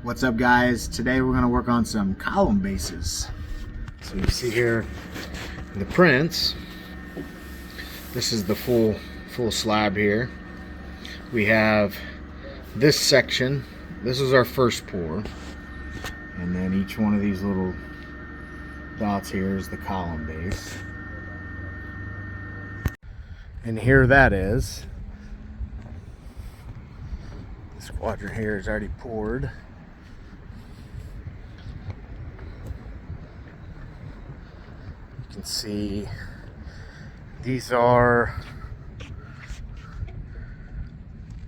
What's up, guys? Today we're going to work on some column bases. So you see here the prints. This is the full slab here. We have this section. This is our first pour, and then each one of these little dots here is the column base. And here that is. This quadrant here is already poured. You can see these are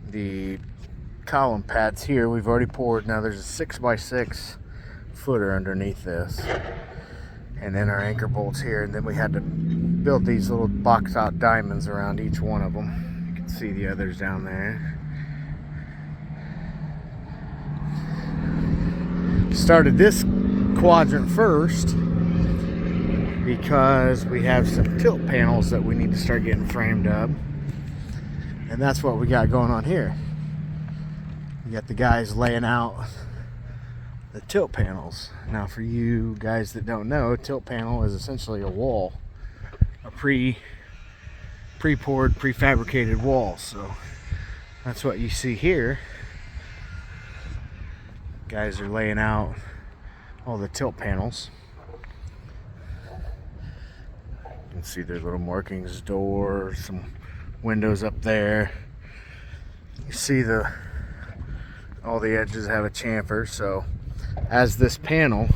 the column pads here. We've already poured. Now there's a 6x6 footer underneath this, and then our anchor bolts here, and then we had to build these little box out diamonds around each one of them. You can see the others down there. Started this quadrant first because we have some tilt panels that we need to start getting framed up, and that's what we got going on here. We got the guys laying out the tilt panels. Now, for you guys that don't know, a tilt panel is essentially a wall, a pre-poured, prefabricated wall. So that's what you see here. Guys are laying out all the tilt panels. You can see their little markings, door, some windows up there. You see all the edges have a chamfer, so as this panel,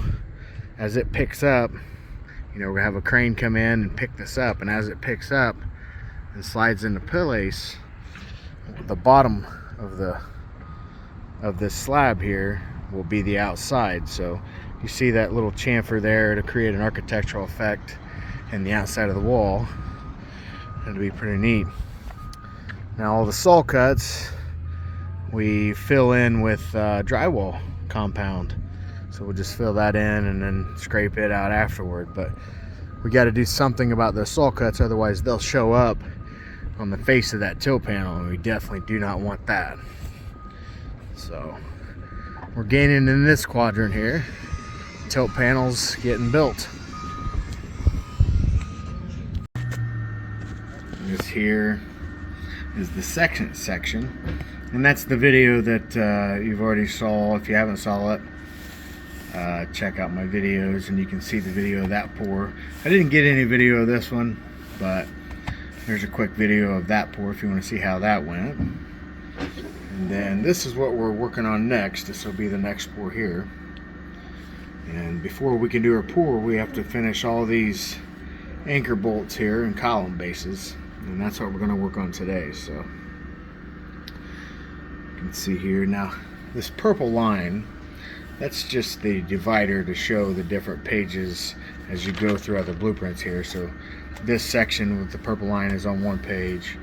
as it picks up, you know, we're gonna have a crane come in and pick this up, and as it picks up and slides into place, the bottom of this slab here will be the outside. So you see that little chamfer there to create an architectural effect in the outside of the wall. It'll be pretty neat. Now all the saw cuts we fill in with drywall compound, so we'll just fill that in and then scrape it out afterward. But we got to do something about the saw cuts, otherwise they'll show up on the face of that tilt panel, and we definitely do not want that. So we're gaining in this quadrant here. Tilt panels getting built. This here is the section, and that's the video that you've already saw. If you haven't saw it, check out my videos and you can see the video of that pour. I didn't get any video of this one, but there's a quick video of that pour if you want to see how that went. And then this is what we're working on next. This will be the next pour here. And before we can do our pour, we have to finish all these anchor bolts here and column bases, and that's what we're going to work on today. So you can see here now, this purple line, that's just the divider to show the different pages as you go throughout the blueprints here. So this section with the purple line is on one page,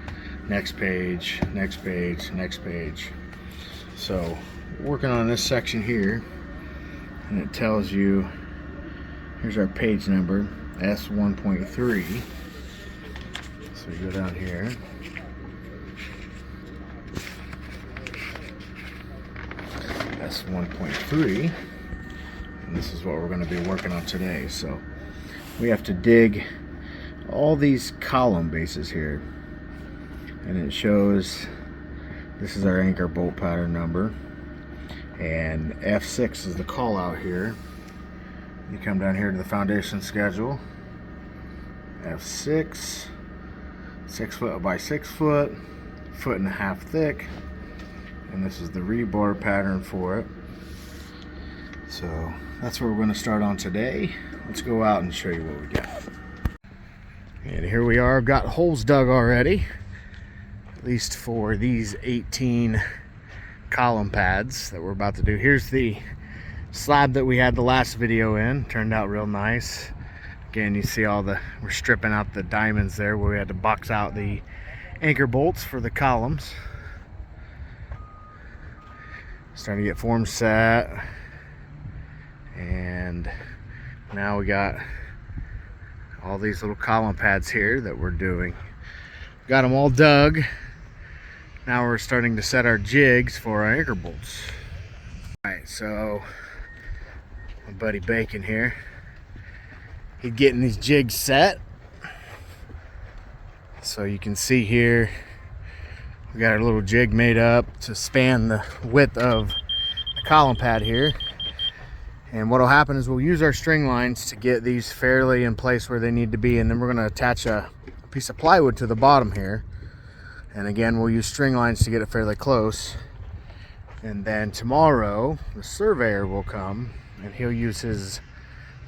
next page, next page, next page. So working on this section here, and it tells you, here's our page number, S1.3. So you go down here, S1.3, and this is what we're going to be working on today. So we have to dig all these column bases here, and it shows this is our anchor bolt pattern number, and F6 is the call out here. You come down here to the foundation schedule, F6, 6 foot by 6 foot, 1.5 feet thick, and this is the rebar pattern for it. So that's what we're going to start on today. Let's go out and show you what we got. And here we are. I've got holes dug already, at least for these 18 column pads that we're about to do. Here's the slab that we had the last video in. Turned out real nice. Again, you see we're stripping out the diamonds there where we had to box out the anchor bolts for the columns. Starting to get forms set, and now we got all these little column pads here that we're doing. Got them all dug. Now we're starting to set our jigs for our anchor bolts. Alright, so my buddy Bacon here, he's getting these jigs set. So you can see here, we got our little jig made up to span the width of the column pad here. And what will happen is we'll use our string lines to get these fairly in place where they need to be, and then we're going to attach a piece of plywood to the bottom here. And again, we'll use string lines to get it fairly close. And then tomorrow, the surveyor will come and he'll use his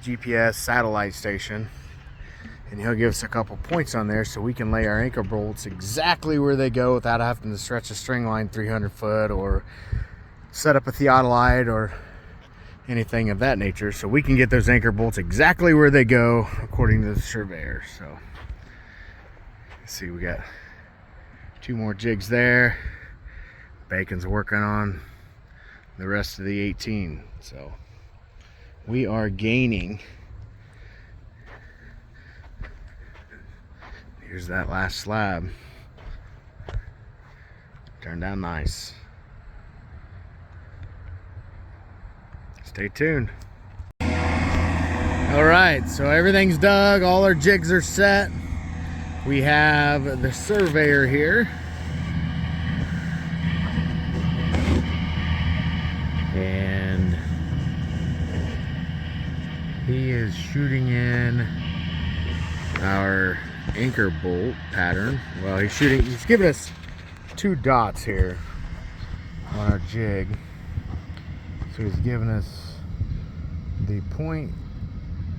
GPS satellite station and he'll give us a couple points on there so we can lay our anchor bolts exactly where they go without having to stretch a string line 300 foot or set up a theodolite or anything of that nature. So we can get those anchor bolts exactly where they go according to the surveyor. So let's see, we got 2 more jigs there. Bacon's working on the rest of the 18. So we are gaining. Here's that last slab. Turned out nice. Stay tuned. All right, so everything's dug, all our jigs are set. We have the surveyor here. And he is shooting in our anchor bolt pattern. Well, he's giving us 2 dots here on our jig. So he's giving us the point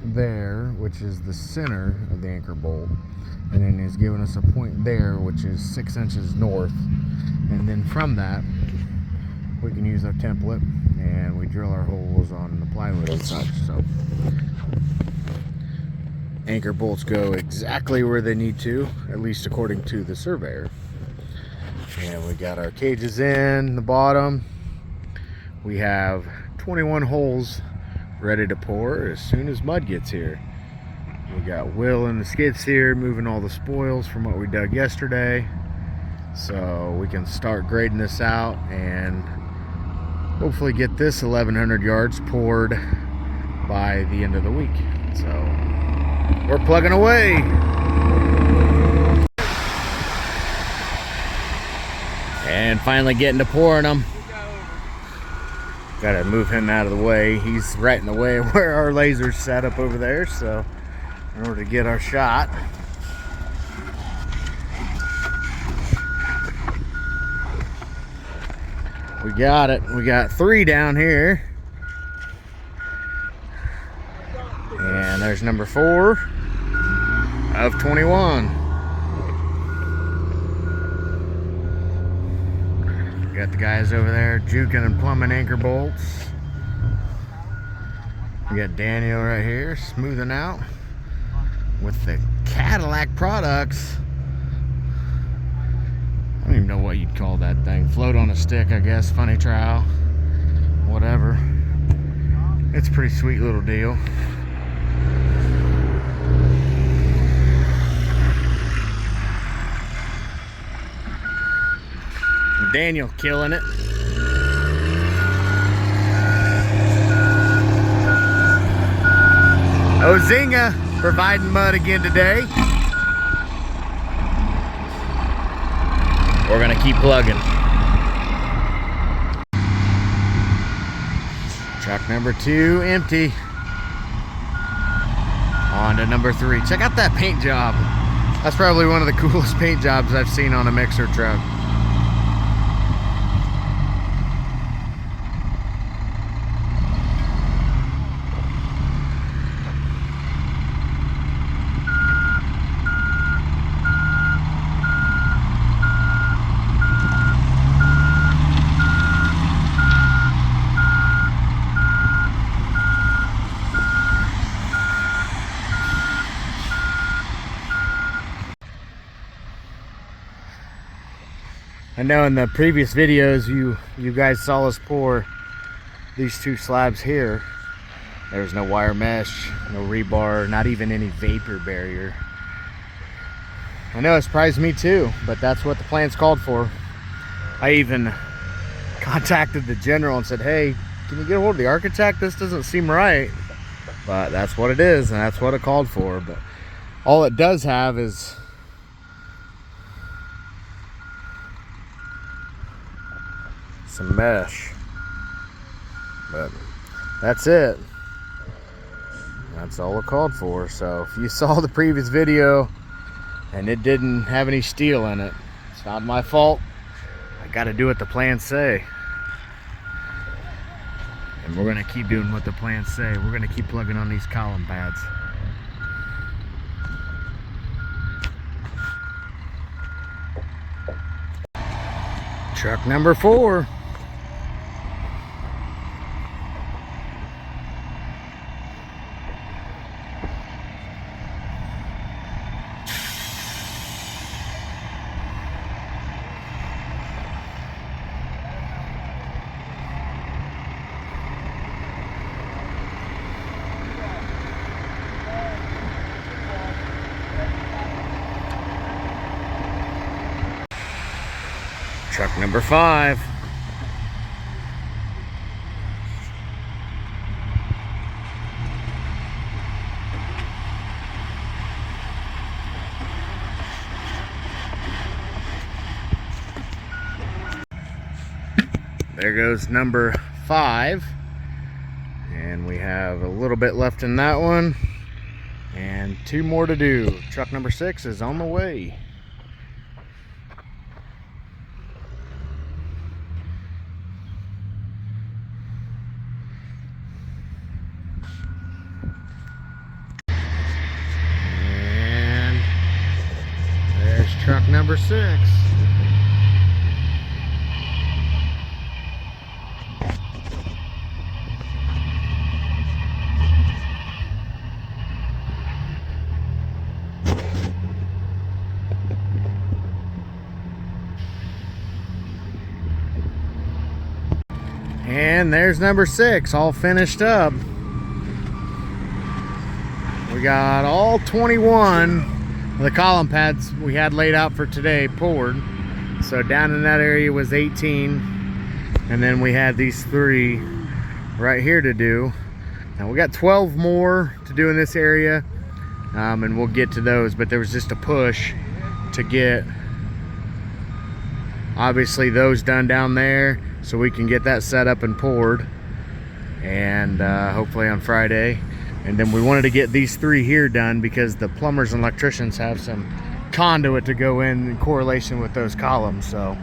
there, which is the center of the anchor bolt, and then he's giving us a point there, which is 6 inches north. And then from that, we can use our template and we drill our holes on the plywood and such. So anchor bolts go exactly where they need to, at least according to the surveyor. And we got our cages in the bottom. We have 21 holes ready to pour as soon as mud gets here. We got Will and the skid steer moving all the spoils from what we dug yesterday, so we can start grading this out and hopefully get this 1,100 yards poured by the end of the week. So we're plugging away. And finally getting to pouring them. Gotta move him out of the way. He's right in the way of where our laser's set up over there, so in order to get our shot. We got it. We got 3 down here. And there's number 4 of 21. Got the guys over there juking and plumbing anchor bolts. We got Daniel right here smoothing out with the Cadillac products. I don't even know what you'd call that thing. Float on a stick, I guess. Funny trowel. Whatever. It's a pretty sweet little deal. Daniel killing it. Ozinga providing mud again today. We're gonna keep plugging. Truck number 2 empty. On to number 3. Check out that paint job. That's probably one of the coolest paint jobs I've seen on a mixer truck. I know in the previous videos you guys saw us pour these 2 slabs here. There was no wire mesh, no rebar, not even any vapor barrier. I know it surprised me too, but that's what the plans called for. I even contacted the general and said, hey, can you get a hold of the architect? This doesn't seem right. But that's what it is, and that's what it called for. But all it does have is some mesh. But that's it. That's all it called for. So if you saw the previous video and it didn't have any steel in it, it's not my fault. I got to do what the plans say. And we're going to keep doing what the plans say. We're going to keep plugging on these column pads. Truck number 4. Truck number 5. There goes number 5. And we have a little bit left in that one. And 2 more to do. Truck number 6 is on the way. Truck number 6. And there's number 6 all finished up. We got all 21 the column pads we had laid out for today poured. So down in that area was 18, and then we had these 3 right here to do. Now we got 12 more to do in this area, and we'll get to those, but there was just a push to get obviously those done down there so we can get that set up and poured, and hopefully on Friday. And then we wanted to get these 3 here done because the plumbers and electricians have some conduit to go in correlation with those columns. So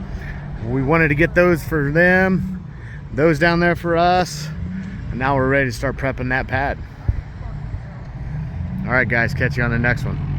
we wanted to get those for them, those down there for us, and now we're ready to start prepping that pad. All right, guys, catch you on the next one.